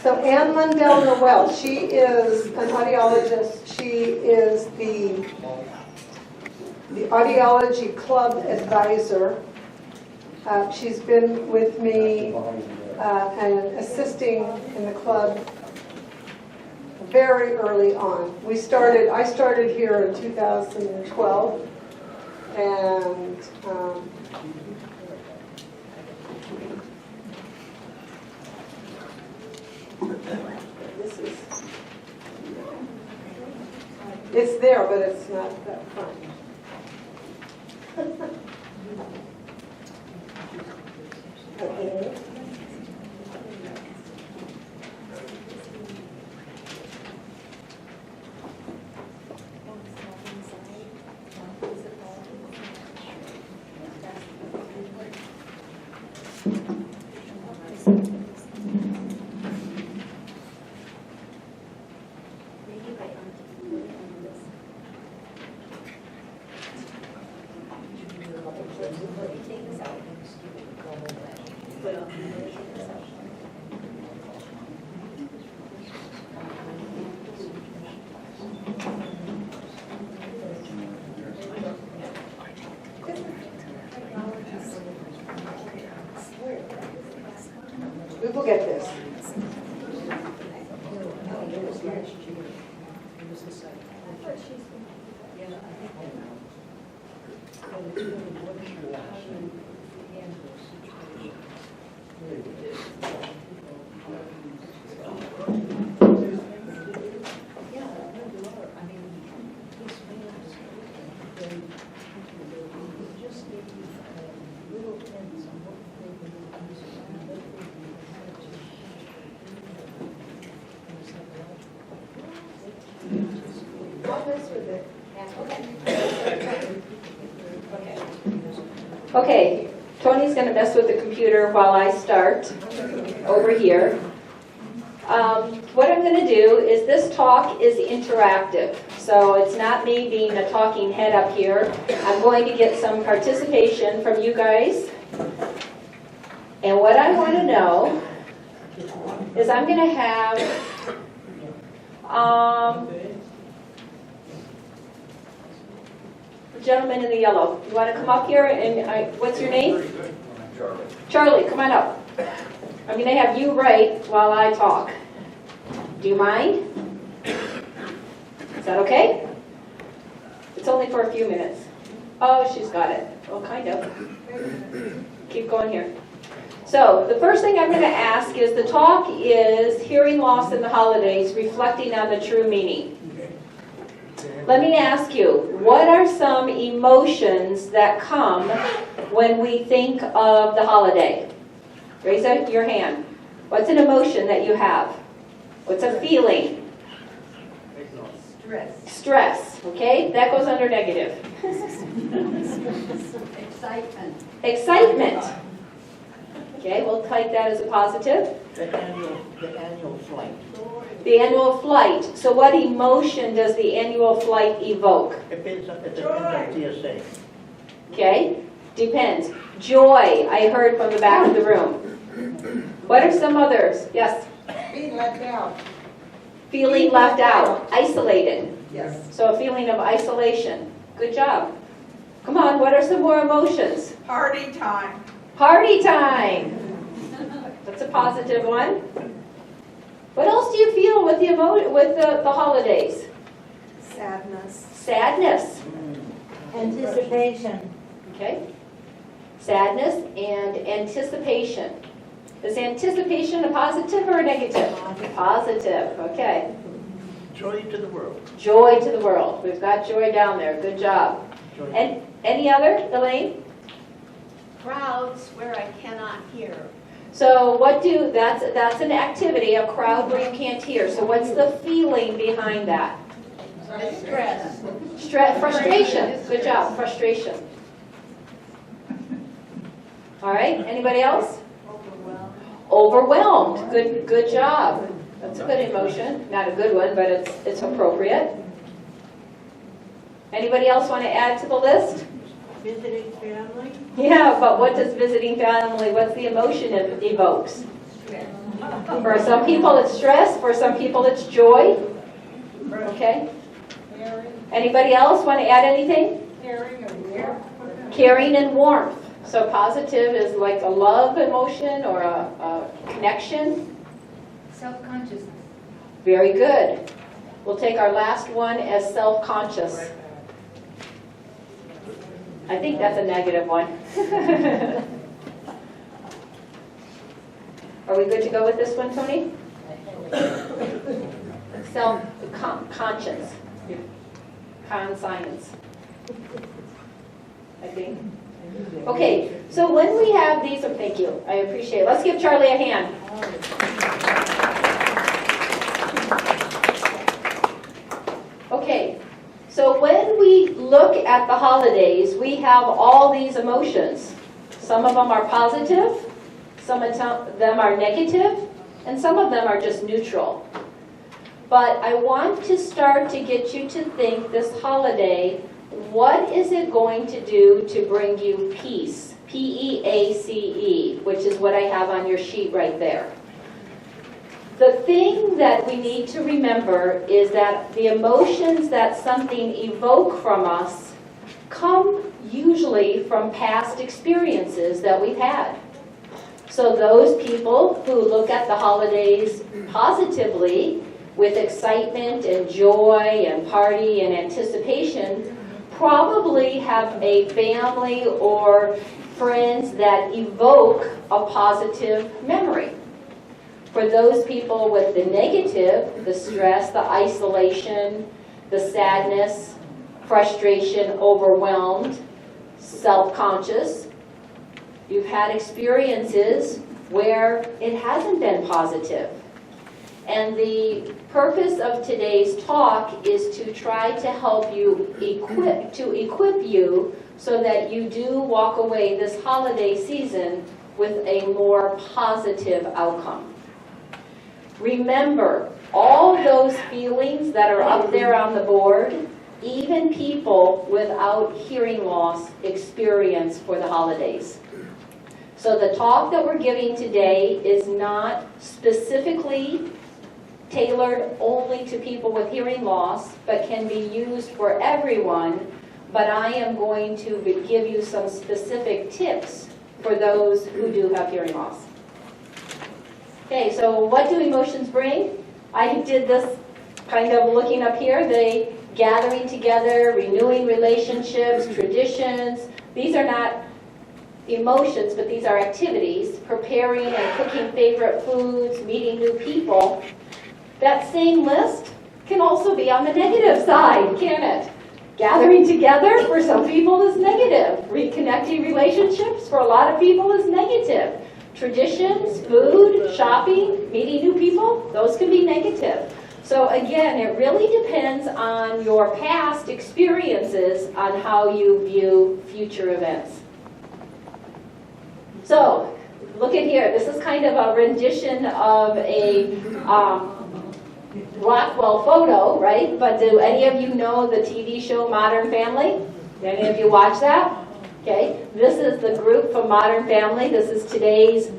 So Ann Lundell-Noel, she is an audiologist. She is the audiology club advisor. She's been with me and assisting in the club very early on. I started here in 2012, and it's there, but it's not that fun. Okay. We will get this. Okay, Tony's going to mess with the computer while I start over here. What I'm going to do is this talk is interactive, so it's not me being a talking head up here. I'm going to get some participation from you guys. And what I want to know is I'm going to have the gentleman in the yellow. You want to come up here? And what's your name? Charlie. Charlie, come on up. I'm going to have you write while I talk. Do you mind? Is that okay? It's only for a few minutes. Oh, she's got it. Well, kind of. Keep going here. So, the first thing I'm going to ask is, the talk is hearing loss in the holidays, reflecting on the true meaning. Let me ask you, what are some emotions that come when we think of the holiday? Raise up your hand. What's an emotion that you have? What's a feeling? Stress. Stress, okay? That goes under negative. Excitement. Excitement. Okay, we'll type that as a positive. The annual flight. The annual flight. So what emotion does the annual flight evoke? It depends on TSA. Okay, depends. Joy, I heard from the back of the room. What are some others? Yes? Being let down. Feeling left out, isolated. Yes. So a feeling of isolation. Good job. Come on, what are some more emotions? Party time. Party time. That's a positive one. What else do you feel with the holidays? Sadness. Sadness. Anticipation. Okay. Sadness and anticipation. Is anticipation a positive or a negative? Positive. Okay. Joy to the world. Joy to the world. We've got joy down there. Good job. Joy. And any other, Elaine? Crowds where I cannot hear. So that's an activity, a crowd where you can't hear. So what's the feeling behind that? Stress. Frustration. Good job. Frustration. All right. Anybody else? Overwhelmed. Good job. That's a good emotion. Not a good one, but it's appropriate. Anybody else want to add to the list? Visiting family. Yeah, but what does visiting family, what's the emotion it evokes? For some people it's stress, for some people it's joy. Okay? Anybody else want to add anything? Caring and warmth. So positive is like a love emotion or a connection. Self-consciousness. Very good. We'll take our last one as self-conscious. I think that's a negative one. Are we good to go with this one, Tony? Self-conscience. Conscience. I think. Okay, so when we have these, thank you, I appreciate it. Let's give Charlie a hand. Okay, so when we look at the holidays, we have all these emotions. Some of them are positive, some of them are negative, and some of them are just neutral. But I want to start to get you to think this holiday, what is it going to do to bring you peace? P-E-A-C-E, which is what I have on your sheet right there. The thing that we need to remember is that the emotions that something evoke from us come usually from past experiences that we've had. So those people who look at the holidays positively, with excitement and joy and party and anticipation, probably have a family or friends that evoke a positive memory. For those people with the negative, the stress, the isolation, the sadness, frustration, overwhelmed, self-conscious, you've had experiences where it hasn't been positive. And the purpose of today's talk is to try to help you equip you so that you do walk away this holiday season with a more positive outcome. Remember, all those feelings that are up there on the board, even people without hearing loss experience for the holidays. So the talk that we're giving today is not specifically tailored only to people with hearing loss, but can be used for everyone. But I am going to give you some specific tips for those who do have hearing loss. Okay, so what do emotions bring? I did this kind of looking up here. They gathering together, renewing relationships, traditions. These are not emotions, but these are activities. Preparing and cooking favorite foods, meeting new people. That same list can also be on the negative side, can it? Gathering together for some people is negative. Reconnecting relationships for a lot of people is negative. Traditions, food, shopping, meeting new people, those can be negative. So again, it really depends on your past experiences on how you view future events. So, look at here. This is kind of a rendition of a Rockwell photo, right? But do any of you know the TV show Modern Family? Any of you watch that? Okay, this is the group from Modern Family. This is today's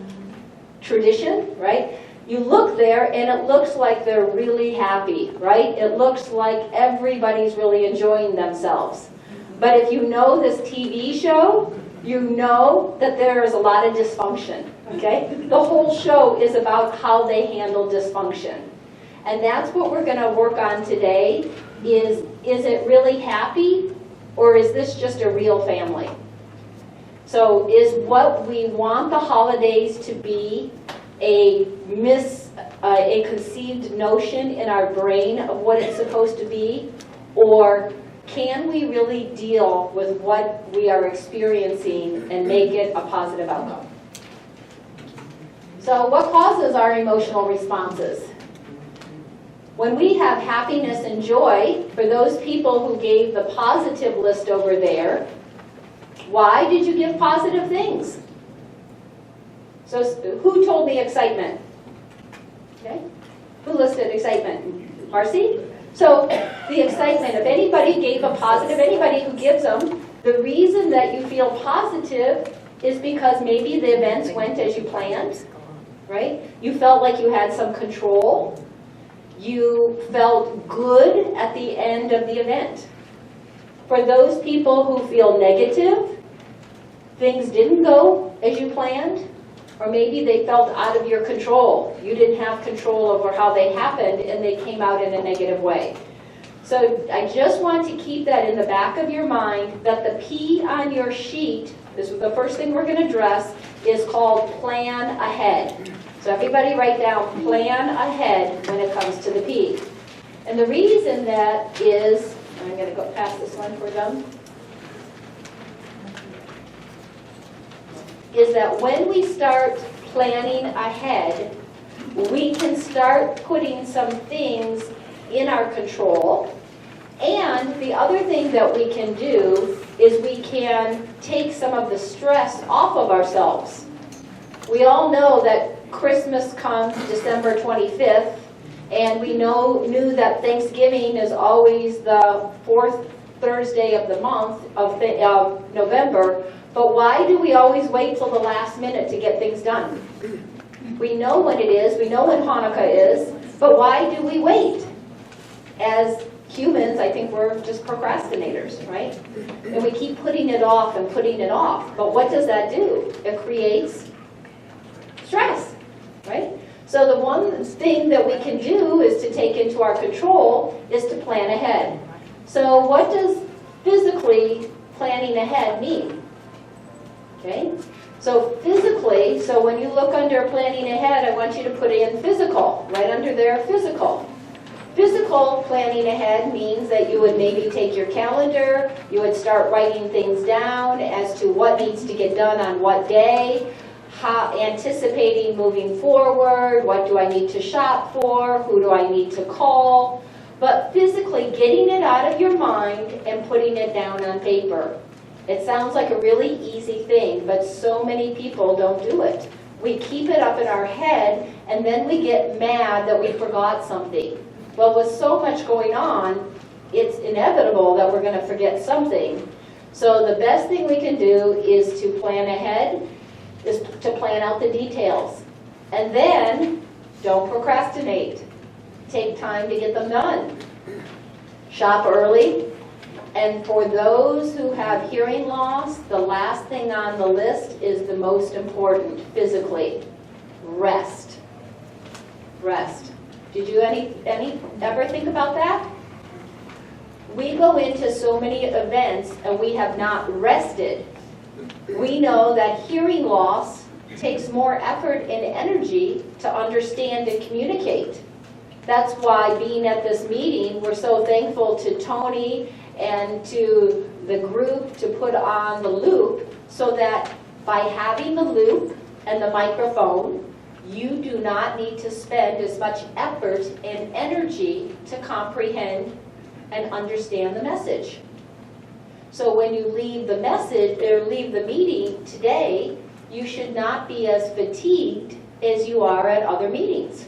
tradition, right? You look there and it looks like they're really happy, right? It looks like everybody's really enjoying themselves. But if you know this TV show, you know that there is a lot of dysfunction, okay? The whole show is about how they handle dysfunction. And that's what we're going to work on today is it really happy or is this just a real family? So is what we want the holidays to be a conceived notion in our brain of what it's supposed to be? Or can we really deal with what we are experiencing and make it a positive outcome? So what causes our emotional responses? When we have happiness and joy, for those people who gave the positive list over there, why did you give positive things? So who told me excitement? Okay. Who listed excitement? Marcy? So the excitement, if anybody gave a positive, anybody who gives them, the reason that you feel positive is because maybe the events went as you planned. right? You felt like you had some control. You felt good at the end of the event. For those people who feel negative, things didn't go as you planned, or maybe they felt out of your control. You didn't have control over how they happened and they came out in a negative way. So I just want to keep that in the back of your mind that the P on your sheet, this is the first thing we're going to address, is called plan ahead. So everybody write down plan ahead when it comes to the P. And the reason that is, I'm going to go past this one for them, is that when we start planning ahead, we can start putting some things in our control. And the other thing that we can do is we can take some of the stress off of ourselves. We all know that Christmas comes December 25th, and we knew that Thanksgiving is always the fourth Thursday of the month of November. But why do we always wait till the last minute to get things done? We know when it is, we know when Hanukkah is, but why do we wait? As humans, I think we're just procrastinators, right? And we keep putting it off and putting it off. But what does that do? It creates stress, right? So the one thing that we can do is to take into our control is to plan ahead. So what does physically planning ahead mean? Okay, so physically, so when you look under planning ahead, I want you to put in physical, right under there, physical. Physical planning ahead means that you would maybe take your calendar, you would start writing things down as to what needs to get done on what day, how, anticipating moving forward, what do I need to shop for, who do I need to call, but physically getting it out of your mind and putting it down on paper. It sounds like a really easy thing, but so many people don't do it. We keep it up in our head, and then we get mad that we forgot something. Well, with so much going on, it's inevitable that we're going to forget something. So the best thing we can do is to plan ahead, is to plan out the details. And then, don't procrastinate. Take time to get them done. Shop early. And for those who have hearing loss, the last thing on the list is the most important physically. Rest. Rest. Did you ever think about that? We go into so many events and we have not rested. We know that hearing loss takes more effort and energy to understand and communicate. That's why being at this meeting, we're so thankful to Tony and to the group to put on the loop, so that by having the loop and the microphone, you do not need to spend as much effort and energy to comprehend and understand the message. So when you leave the message or leave the meeting today, you should not be as fatigued as you are at other meetings.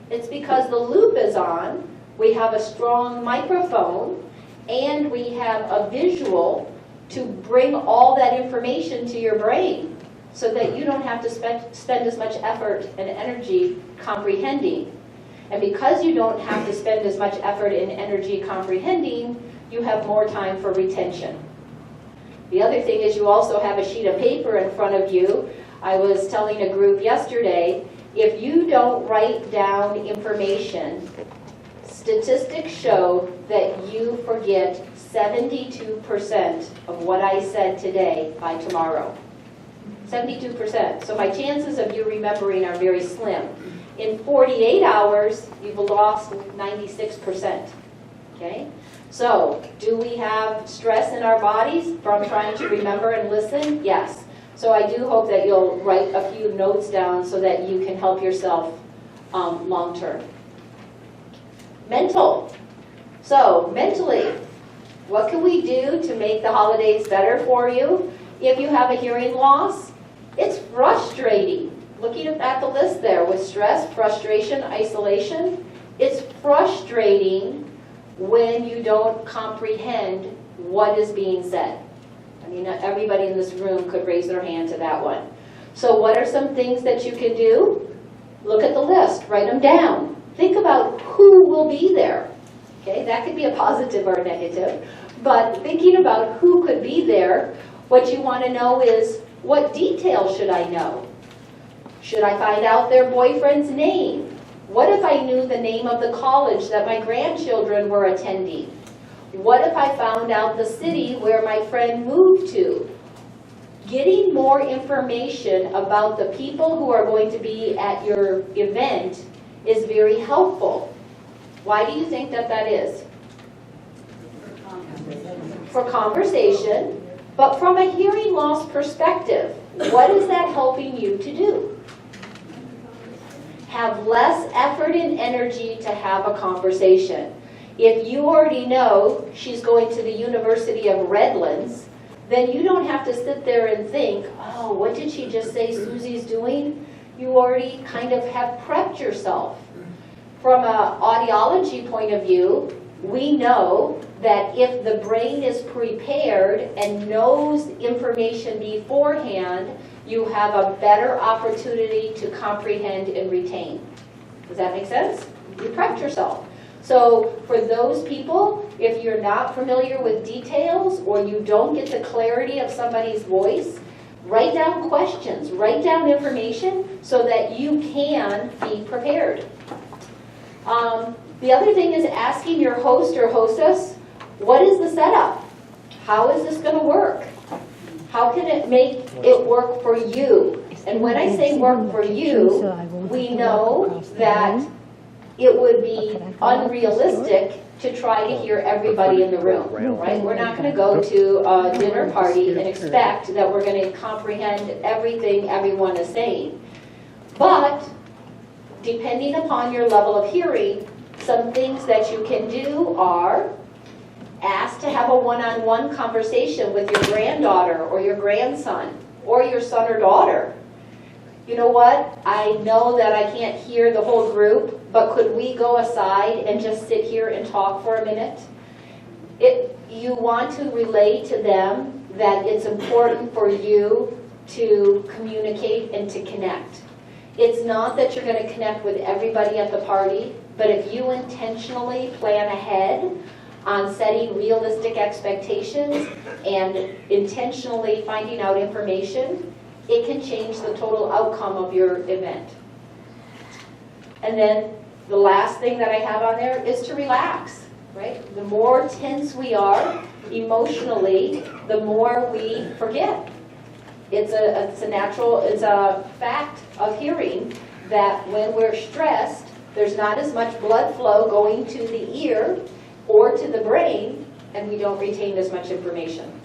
It's because the loop is on, we have a strong microphone, and we have a visual to bring all that information to your brain so that you don't have to spend as much effort and energy comprehending. And because you don't have to spend as much effort and energy comprehending, you have more time for retention. The other thing is you also have a sheet of paper in front of you. I was telling a group yesterday, if you don't write down information, statistics show that you forget 72% of what I said today by tomorrow. 72%. So my chances of you remembering are very slim. In 48 hours, you've lost 96%. Okay? So, do we have stress in our bodies from trying to remember and listen? Yes. So I do hope that you'll write a few notes down so that you can help yourself long term. Mental. So, mentally, what can we do to make the holidays better for you? If you have a hearing loss, it's frustrating. Looking at the list there with stress, frustration, isolation, it's frustrating when you don't comprehend what is being said. I mean, everybody in this room could raise their hand to that one. So what are some things that you can do? Look at the list, write them down. Think about who will be there. Okay, that could be a positive or a negative. But thinking about who could be there, what you want to know is, what details should I know? Should I find out their boyfriend's name? What if I knew the name of the college that my grandchildren were attending? What if I found out the city where my friend moved to? Getting more information about the people who are going to be at your event is very helpful. Why do you think that that is? For conversation, but from a hearing loss perspective, what is that helping you to do? Have less effort and energy to have a conversation. If you already know she's going to the University of Redlands, then you don't have to sit there and think, oh, what did she just say Susie's doing? You already kind of have prepped yourself. From an audiology point of view, we know that if the brain is prepared and knows information beforehand, you have a better opportunity to comprehend and retain. Does that make sense? You prepped yourself. So for those people, if you're not familiar with details or you don't get the clarity of somebody's voice, write down questions, write down information so that you can be prepared. The other thing is asking your host or hostess, what is the setup? How is this going to work? How can it make it work for you? And when I say work for you, we know that it would be unrealistic to try to hear everybody in the room, right? We're not going to go to a dinner party and expect that we're going to comprehend everything everyone is saying. But depending upon your level of hearing, some things that you can do are ask to have a one-on-one conversation with your granddaughter or your grandson or your son or daughter. You know what? I know that I can't hear the whole group, but could we go aside and just sit here and talk for a minute? You want to relay to them that it's important for you to communicate and to connect. It's not that you're going to connect with everybody at the party, but if you intentionally plan ahead on setting realistic expectations and intentionally finding out information, it can change the total outcome of your event. And then the last thing that I have on there is to relax, right? The more tense we are emotionally, the more we forget. It's a fact of hearing that when we're stressed, there's not as much blood flow going to the ear or to the brain, and we don't retain as much information.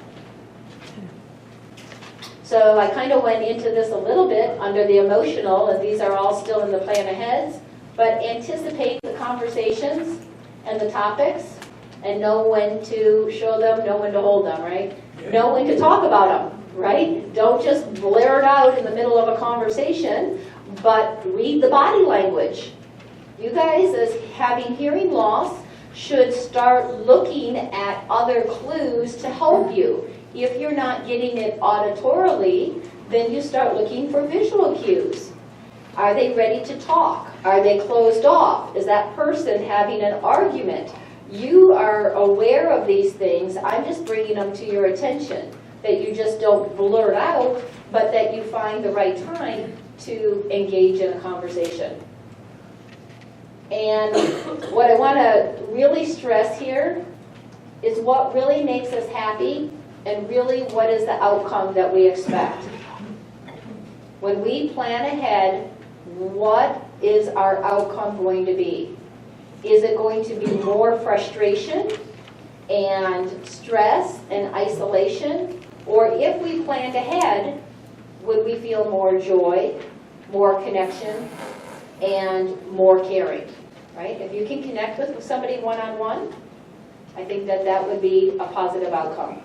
So I kind of went into this a little bit under the emotional, and these are all still in the plan aheads, but anticipate the conversations and the topics, and know when to show them, know when to hold them, right? Know when to talk about them, right? Don't just blare it out in the middle of a conversation, but read the body language. You guys, as having hearing loss, should start looking at other clues to help you. If you're not getting it auditorily, then you start looking for visual cues. Are they ready to talk? Are they closed off? Is that person having an argument? You are aware of these things. I'm just bringing them to your attention, that you just don't blurt out, but that you find the right time to engage in a conversation. And what I want to really stress here is what really makes us happy and really what is the outcome that we expect. When we plan ahead, what is our outcome going to be? Is it going to be more frustration and stress and isolation? Or if we planned ahead, would we feel more joy, more connection, and more caring, right? If you can connect with somebody one-on-one, I think that that would be a positive outcome.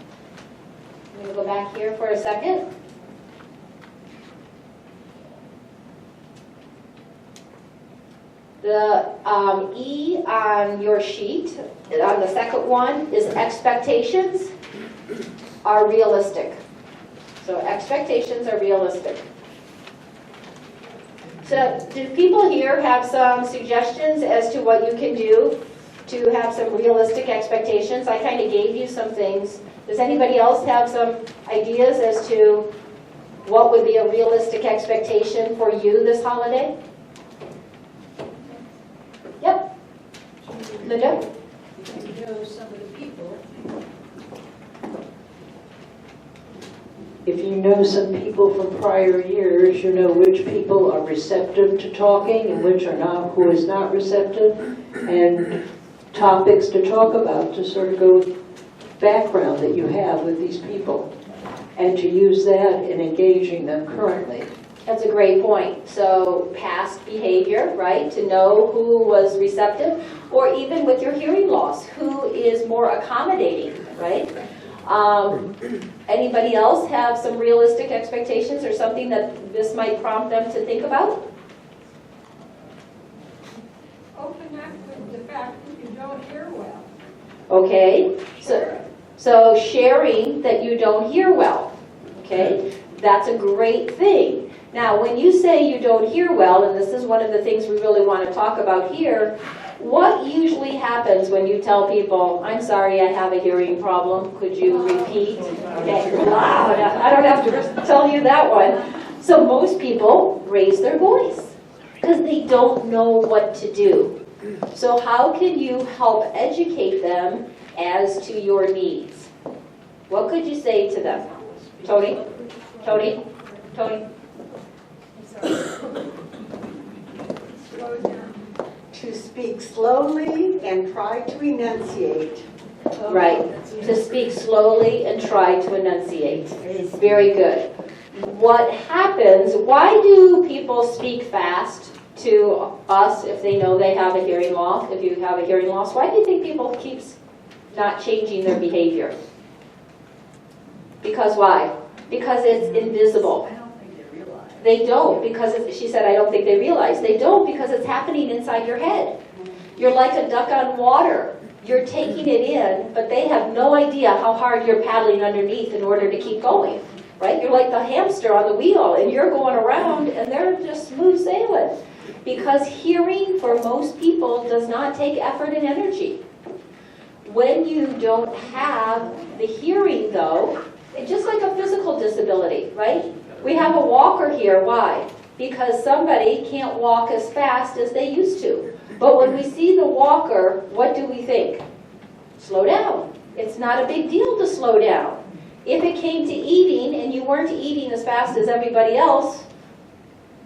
I'm going to go back here for a second. The E on your sheet, on the second one, is expectations are realistic. So expectations are realistic. So do people here have some suggestions as to what you can do to have some realistic expectations? I kind of gave you some things. Does anybody else have some ideas as to what would be a realistic expectation for you this holiday? Yep. Linda? You know some of the people. If you know some people from prior years, you know which people are receptive to talking and which are not, who is not receptive, and topics to talk about to sort of go background that you have with these people, and to use that in engaging them currently. That's a great point. So past behavior, right, to know who was receptive, or even with your hearing loss, who is more accommodating, right? Anybody else have some realistic expectations or something that this might prompt them to think about? Open up with the fact that you don't hear well. Okay, so sharing that you don't hear well, okay, that's a great thing. Now, when you say you don't hear well, and this is one of the things we really want to talk about here, what usually happens when you tell people, I'm sorry, I have a hearing problem, could you repeat? Okay, loud, I don't have to tell you that one. So most people raise their voice because they don't know what to do. So how can you help educate them as to your needs? What could you say to them? Tony? Tony? Tony? Slow down. To speak slowly and try to enunciate. Right. To speak slowly and try to enunciate. Very good. What happens, why do people speak fast to us if they know they have a hearing loss? If you have a hearing loss, why do you think people keep not changing their behavior? Because why? Because it's invisible. They don't because she said, I don't think they realize. They don't because it's happening inside your head. You're like a duck on water. You're taking it in, but they have no idea how hard you're paddling underneath in order to keep going, right? You're like the hamster on the wheel, and you're going around, and they're just smooth sailing. Because hearing, for most people, does not take effort and energy. When you don't have the hearing, though, it's just like a physical disability, right? We have a walker here. Why? Because somebody can't walk as fast as they used to. But when we see the walker, what do we think? Slow down. It's not a big deal to slow down. If it came to eating and you weren't eating as fast as everybody else,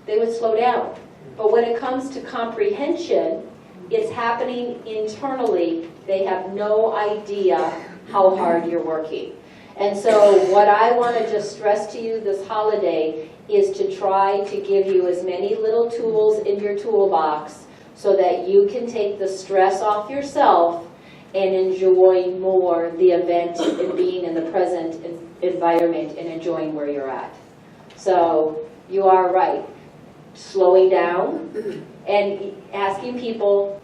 they would slow down. But when it comes to comprehension, it's happening internally. They have no idea how hard you're working. And so what I want to just stress to you this holiday is to try to give you as many little tools in your toolbox so that you can take the stress off yourself and enjoy more the event and being in the present environment and enjoying where you're at. So you are right. Slowing down and asking people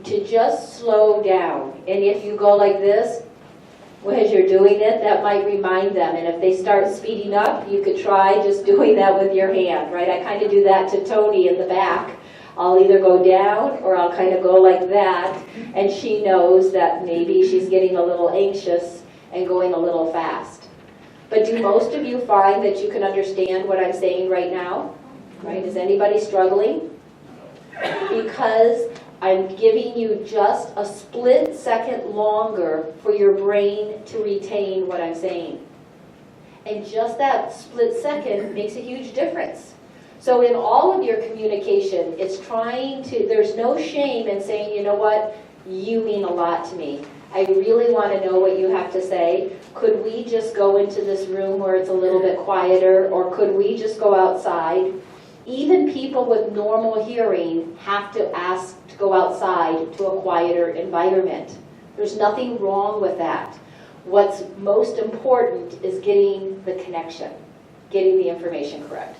to just slow down. And if you go like this, as you're doing it, that might remind them. And if they start speeding up, you could try just doing that with your hand, right? I kind of do that to Tony in the back. I'll either go down or I'll kind of go like that. And she knows that maybe she's getting a little anxious and going a little fast. But do most of you find that you can understand what I'm saying right now? Right? Is anybody struggling? Because I'm giving you just a split second longer for your brain to retain what I'm saying. And just that split second makes a huge difference. So in all of your communication, it's trying to, there's no shame in saying, you know what, you mean a lot to me. I really want to know what you have to say. Could we just go into this room where it's a little bit quieter, or could we just go outside? Even people with normal hearing have to ask to go outside to a quieter environment. There's nothing wrong with that. What's most important is getting the connection, getting the information correct.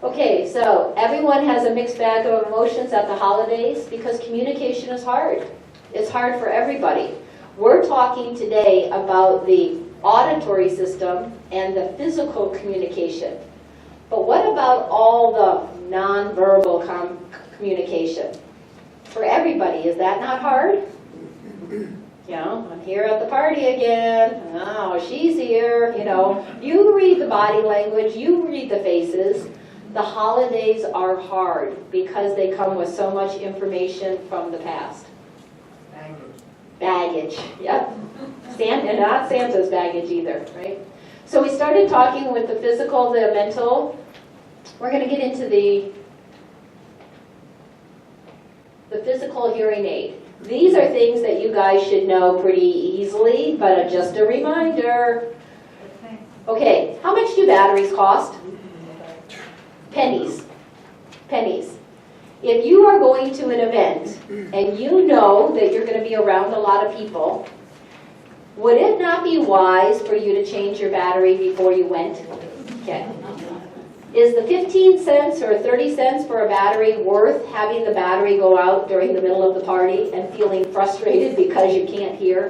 Okay, so everyone has a mixed bag of emotions at the holidays because communication is hard. It's hard for everybody. We're talking today about the auditory system and the physical communication. But what about all the nonverbal communication. For everybody, is that not hard? You know, I'm here at the party again. Oh, she's here. You know, you read the body language, you read the faces. The holidays are hard because they come with so much information from the past. Baggage, yep. And not Santa's baggage either, right? So we started talking with the physical, the mental. We're going to get into the physical hearing aid. These are things that you guys should know pretty easily, but just a reminder. Okay, how much do batteries cost? Pennies. Pennies. If you are going to an event and you know that you're going to be around a lot of people, would it not be wise for you to change your battery before you went? Okay. Is the 15 cents or 30 cents for a battery worth having the battery go out during the middle of the party and feeling frustrated because you can't hear?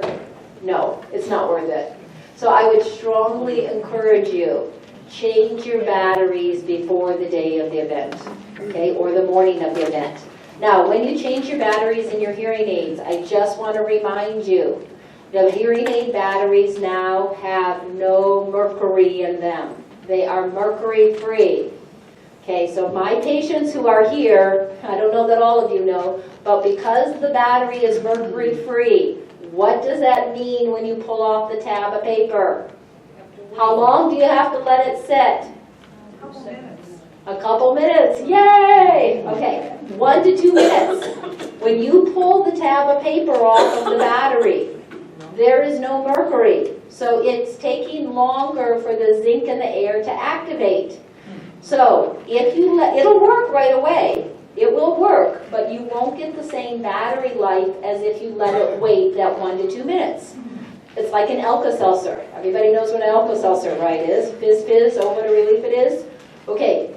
No, it's not worth it. So I would strongly encourage you, change your batteries before the day of the event, okay, or the morning of the event. Now, when you change your batteries in your hearing aids, I just want to remind you, the hearing aid batteries now have no mercury in them. They are mercury free. Okay, so my patients who are here, I don't know that all of you know, but because the battery is mercury free, what does that mean when you pull off the tab of paper? How long do you have to let it sit? A couple minutes. Yay! Okay, 1 to 2 minutes. When you pull the tab of paper off of the battery, there is no mercury. So it's taking longer for the zinc in the air to activate. So if you it'll work right away. It will work, but you won't get the same battery life as if you let it wait that 1 to 2 minutes. It's like an Alka-Seltzer. Everybody knows what an Alka-Seltzer, right, is? Fizz, fizz, oh, what a relief it is. Okay,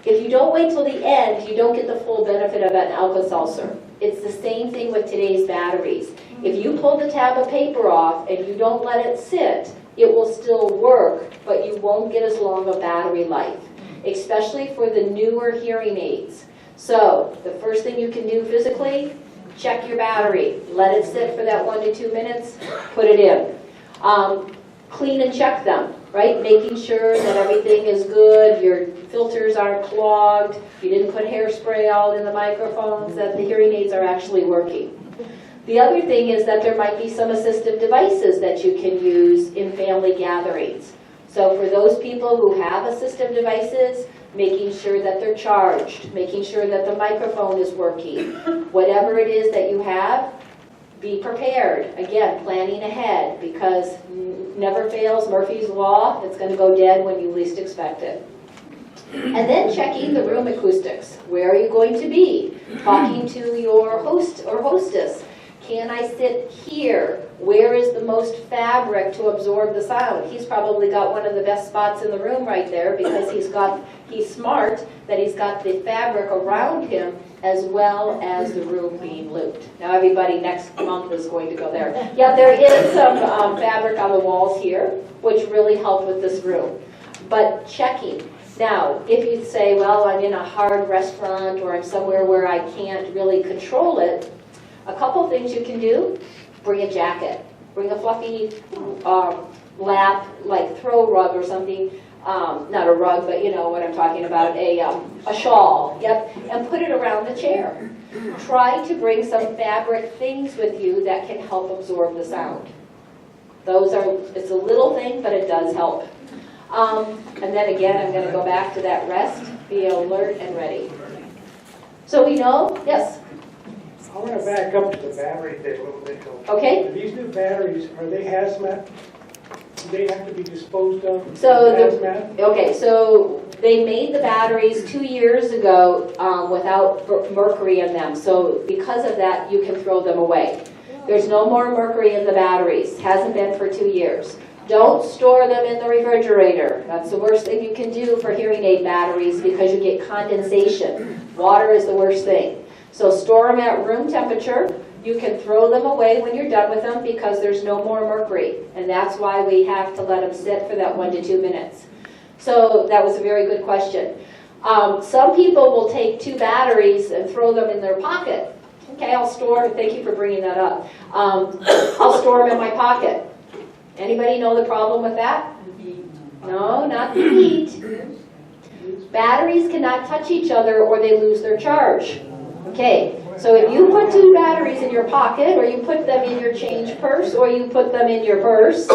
if you don't wait till the end, you don't get the full benefit of an Alka-Seltzer. It's the same thing with today's batteries. If you pull the tab of paper off and you don't let it sit, it will still work, but you won't get as long a battery life, especially for the newer hearing aids. So the first thing you can do physically, check your battery. Let it sit for that 1 to 2 minutes, put it in. Clean and check them, right? Making sure that everything is good, your filters aren't clogged, you didn't put hairspray all in the microphones, that the hearing aids are actually working. The other thing is that there might be some assistive devices that you can use in family gatherings. So for those people who have assistive devices, making sure that they're charged, making sure that the microphone is working. Whatever it is that you have, be prepared. Again, planning ahead, because never fails Murphy's Law. It's going to go dead when you least expect it. And then checking the room acoustics. Where are you going to be? Talking to your host or hostess. Can I sit here? Where is the most fabric to absorb the sound? He's probably got one of the best spots in the room right there because he's smart that he's got the fabric around him as well as the room being looped. Now everybody next month is going to go there. Yeah, there is some fabric on the walls here, which really helped with this room. But checking. Now, if you say, well, I'm in a hard restaurant or I'm somewhere where I can't really control it, a couple things you can do. Bring a jacket. Bring a fluffy lap, like throw rug or something. Not a rug, but you know what I'm talking about, a shawl, yep, and put it around the chair. Try to bring some fabric things with you that can help absorb the sound. It's a little thing, but it does help. And then again, I'm going to go back to that rest, be alert and ready. So we know, yes? I want to back up to the battery thing a little bit. Okay. These new batteries, are they hazmat? Do they have to be disposed of hazmat? Okay, so they made the batteries 2 years ago without mercury in them. So because of that, you can throw them away. There's no more mercury in the batteries. Hasn't been for 2 years. Don't store them in the refrigerator. That's the worst thing you can do for hearing aid batteries because you get condensation. Water is the worst thing. So store them at room temperature. You can throw them away when you're done with them because there's no more mercury. And that's why we have to let them sit for that 1 to 2 minutes. So that was a very good question. Some people will take 2 batteries and throw them in their pocket. Okay, I'll store, thank you for bringing that up. I'll store them in my pocket. Anybody know the problem with that? No, not the heat. Batteries cannot touch each other or they lose their charge. Okay, so if you put 2 batteries in your pocket, or you put them in your change purse, or you put them in your purse,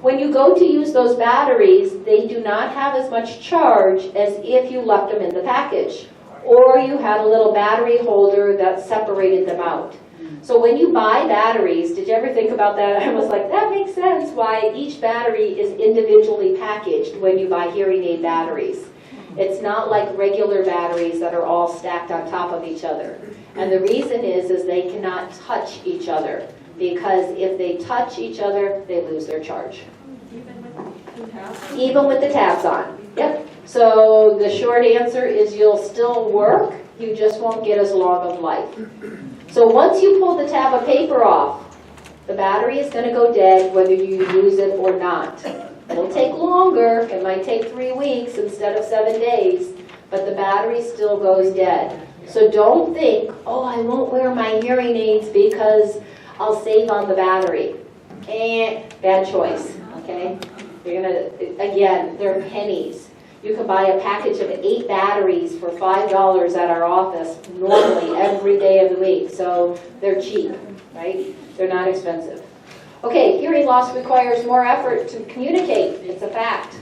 when you go to use those batteries, they do not have as much charge as if you left them in the package, or you had a little battery holder that separated them out. So when you buy batteries, did you ever think about that? I was like, that makes sense why each battery is individually packaged when you buy hearing aid batteries. It's not like regular batteries that are all stacked on top of each other. And the reason is they cannot touch each other, because if they touch each other, they lose their charge. Even with the tabs on. Yep. So the short answer is you'll still work, you just won't get as long of life. So once you pull the tab of paper off, the battery is going to go dead whether you use it or not. It'll take longer, it might take 3 weeks instead of 7 days, but the battery still goes dead. So don't think, oh, I won't wear my hearing aids because I'll save on the battery. Bad choice, okay? You're gonna, again, they're pennies. You can buy a package of 8 batteries for $5 at our office normally every day of the week, so they're cheap, right? They're not expensive. Okay, hearing loss requires more effort to communicate. It's a fact.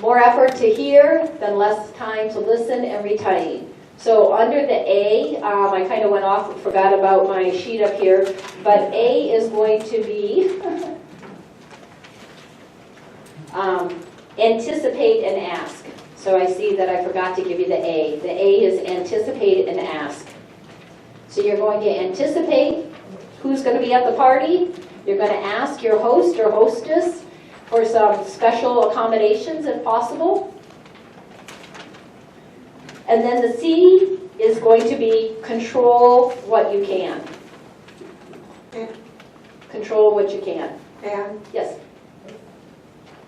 More effort to hear than less time to listen and retain. So under the A, I kind of went off and forgot about my sheet up here, but A is going to be anticipate and ask. So I see that I forgot to give you the A. The A is anticipate and ask. So you're going to anticipate who's going to be at the party. You're going to ask your host or hostess for some special accommodations if possible. And then the C is going to be control what you can. Control what you can. And Yes?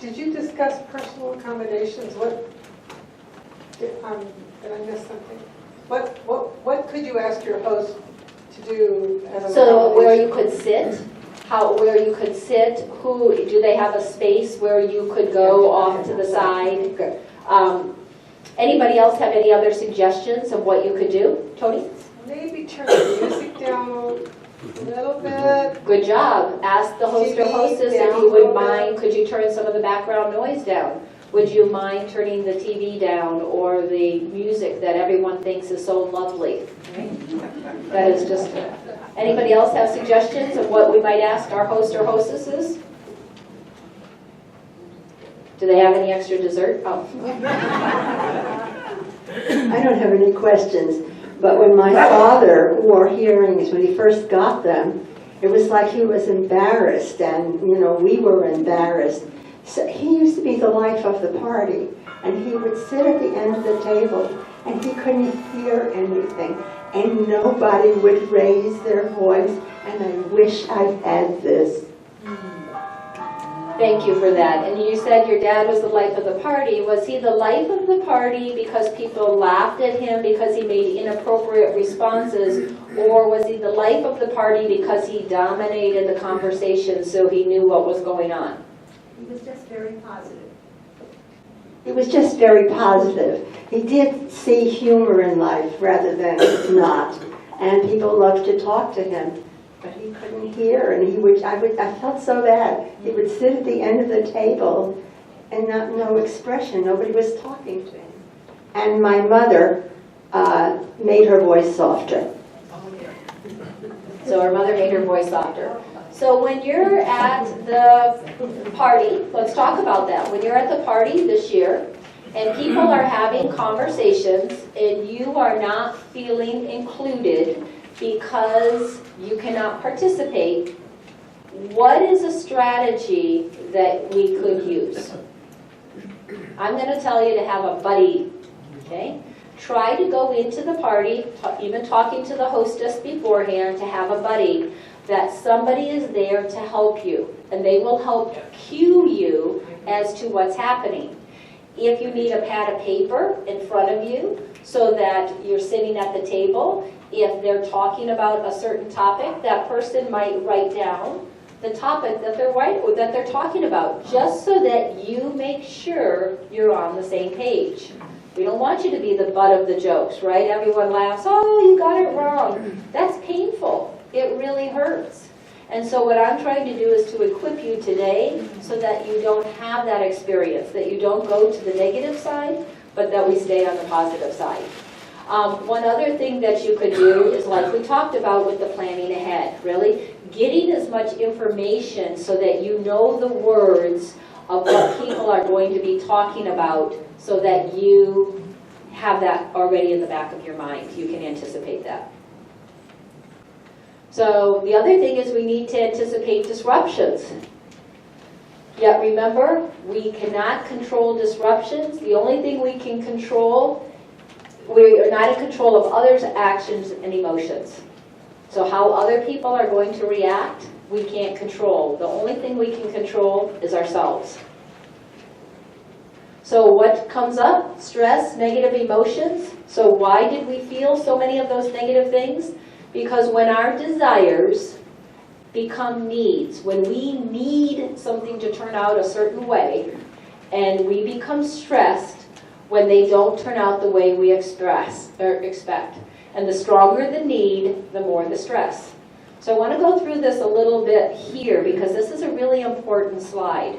did you discuss personal accommodations? Did I miss something? What could you ask your host to do as an So where accommodation? you could sit, where you could sit, do they have a space where you could go off to the side? Good. Anybody else have any other suggestions of what you could do? Tony? Maybe turn the music down a little bit. Good job. Ask the host or TV hostess if down you a would little mind, could you turn some of the background noise down? Would you mind turning the TV down or the music that everyone thinks is so lovely? Right? That is just, anybody else have suggestions of what we might ask our host or hostesses? Do they have any extra dessert? Oh. I don't have any questions, but when my father wore hearings, when he first got them, it was like he was embarrassed, and we were embarrassed. So he used to be the life of the party, and he would sit at the end of the table, and he couldn't hear anything, and nobody would raise their voice, and I wish I had this. Thank you for that. And you said your dad was the life of the party. Was he the life of the party because people laughed at him because he made inappropriate responses, or was he the life of the party because he dominated the conversation so he knew what was going on? He was just very positive. He was just very positive. He did see humor in life rather than not, and people loved to talk to him. But he couldn't hear, and I felt so bad. He would sit at the end of the table and no expression. Nobody was talking to him. And my mother made her voice softer. So her mother made her voice softer. So when you're at the party, let's talk about that. When you're at the party this year, and people are having conversations, and you are not feeling included because you cannot participate, what is a strategy that we could use? I'm going to tell you to have a buddy, okay? Try to go into the party, even talking to the hostess beforehand, to have a buddy, that somebody is there to help you, and they will help cue you as to what's happening. if you need a pad of paper in front of you so that you're sitting at the table, if they're talking about a certain topic, that person might write down the topic that they're talking about, just so that you make sure you're on the same page. We don't want you to be the butt of the jokes, right? Everyone laughs, oh, you got it wrong. That's painful. It really hurts. And so what I'm trying to do is to equip you today so that you don't have that experience, that you don't go to the negative side, but that we stay on the positive side. One other thing that you could do is, like we talked about with the planning ahead, really getting as much information so that you know the words of what people are going to be talking about, so that you have that already in the back of your mind. You can anticipate that. So the other thing is we need to anticipate disruptions. Yet remember, we cannot control disruptions. The only thing we can control, we are not in control of others' actions and emotions. So how other people are going to react, we can't control. The only thing we can control is ourselves. So what comes up? Stress, negative emotions. So why did we feel so many of those negative things? Because when our desires become needs, when we need something to turn out a certain way, and we become stressed when they don't turn out the way we expect. And the stronger the need, the more the stress. So I want to go through this a little bit here, because this is a really important slide.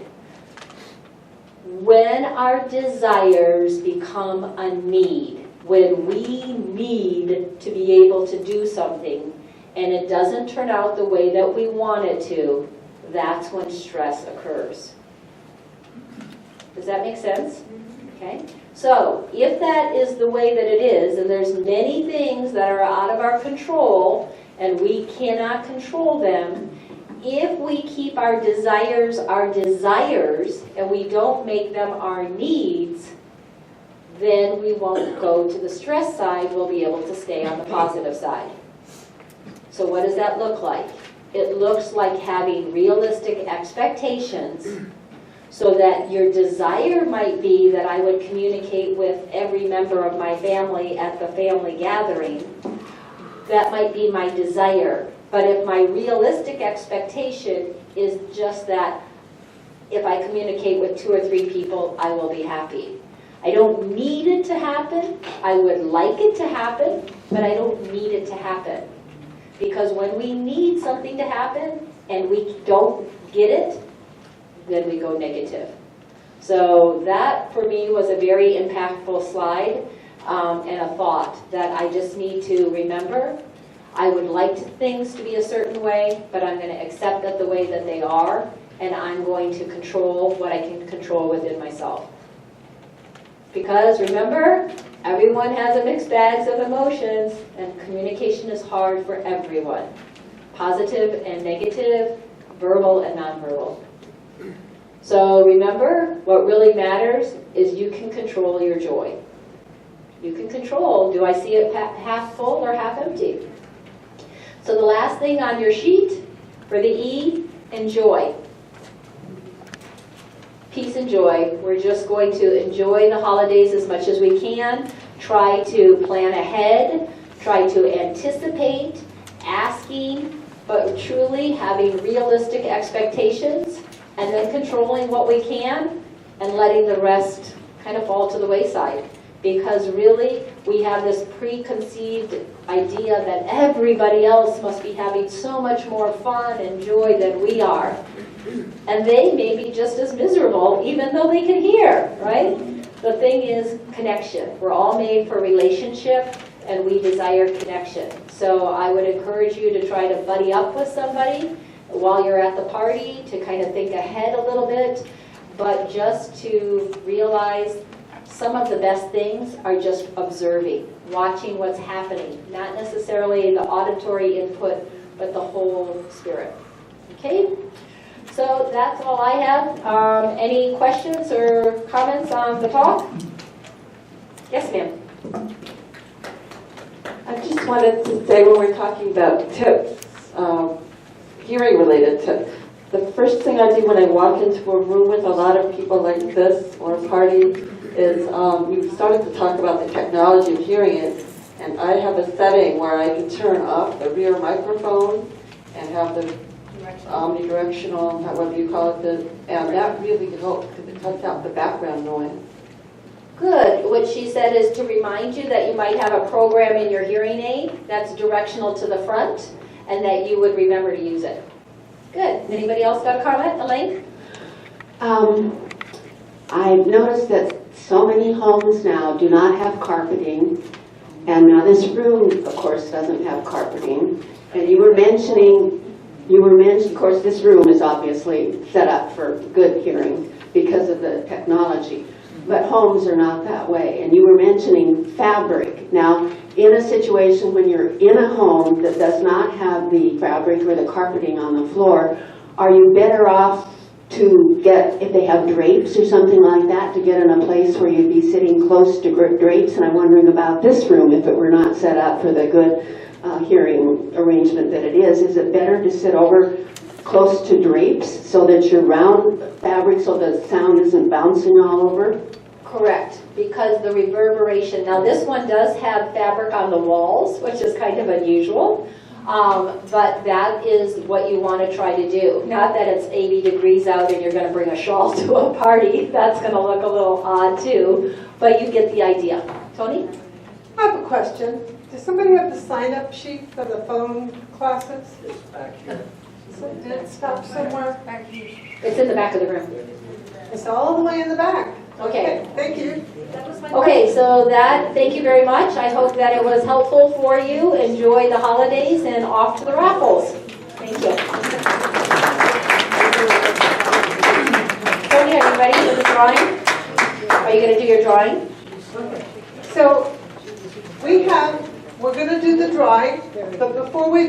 When our desires become a need, when we need to be able to do something and it doesn't turn out the way that we want it to, that's when stress occurs. Does that make sense? Okay. So if that is the way that it is, and there's many things that are out of our control and we cannot control them, if we keep our desires and we don't make them our needs, then we won't go to the stress side, we'll be able to stay on the positive side. So what does that look like? It looks like having realistic expectations, so that your desire might be that I would communicate with every member of my family at the family gathering. That might be my desire. But if my realistic expectation is just that if I communicate with 2 or 3 people, I will be happy. I don't need it to happen. I would like it to happen, but I don't need it to happen. Because when we need something to happen and we don't get it, then we go negative. So that, for me, was a very impactful slide and a thought that I just need to remember. I would like things to be a certain way, but I'm going to accept that the way that they are, and I'm going to control what I can control within myself. Because remember, everyone has a mixed bags of emotions, and communication is hard for everyone. Positive and negative, verbal and nonverbal. So remember, what really matters is you can control your joy. You can control, do I see it half full or half empty? So the last thing on your sheet for the E, enjoy. Peace and joy. We're just going to enjoy the holidays as much as we can. Try to plan ahead. Try to anticipate, asking, but truly having realistic expectations, and then controlling what we can and letting the rest kind of fall to the wayside. Because really, we have this preconceived idea that everybody else must be having so much more fun and joy than we are. And they may be just as miserable, even though they can hear, right? The thing is connection. We're all made for relationship, and we desire connection. So I would encourage you to try to buddy up with somebody while you're at the party, to kind of think ahead a little bit, but just to realize some of the best things are just observing, watching what's happening, not necessarily the auditory input, but the whole spirit. Okay? So that's all I have. Any questions or comments on the talk? Yes, ma'am. I just wanted to say, when we're talking about tips, hearing-related tips, the first thing I do when I walk into a room with a lot of people like this or a party is you started to talk about the technology of hearing it, and I have a setting where I can turn off the rear microphone and have the omnidirectional, however you call it, and that really helps because it cuts out the background noise. Good. What she said is to remind you that you might have a program in your hearing aid that's directional to the front and that you would remember to use it. Good. Anybody else got a comment? Elaine? I've noticed that so many homes now do not have carpeting, and now this room, of course, doesn't have carpeting. And you were mentioning, of course, this room is obviously set up for good hearing because of the technology, but homes are not that way. And you were mentioning fabric. Now, in a situation when you're in a home that does not have the fabric or the carpeting on the floor, are you better off to get, if they have drapes or something like that, to get in a place where you'd be sitting close to drapes? And I'm wondering about this room, if it were not set up for the good hearing arrangement that it is it better to sit over close to drapes so that you're around fabric so the sound isn't bouncing all over? Correct, because the reverberation, now this one does have fabric on the walls, which is kind of unusual, but that is what you want to try to do. Not that it's 80 degrees out and you're going to bring a shawl to a party. That's going to look a little odd too, but you get the idea. Tony? I have a question. Does somebody have the sign-up sheet for the phone classes? It's back here. Did it stop somewhere? It's in the back of the room. It's all the way in the back. Okay. Thank you. Okay, so thank you very much. I hope that it was helpful for you. Enjoy the holidays and off to the raffles. Thank you. Tony, are you ready for the drawing? Are you going to do your drawing? So we're going to do the drawing, but before we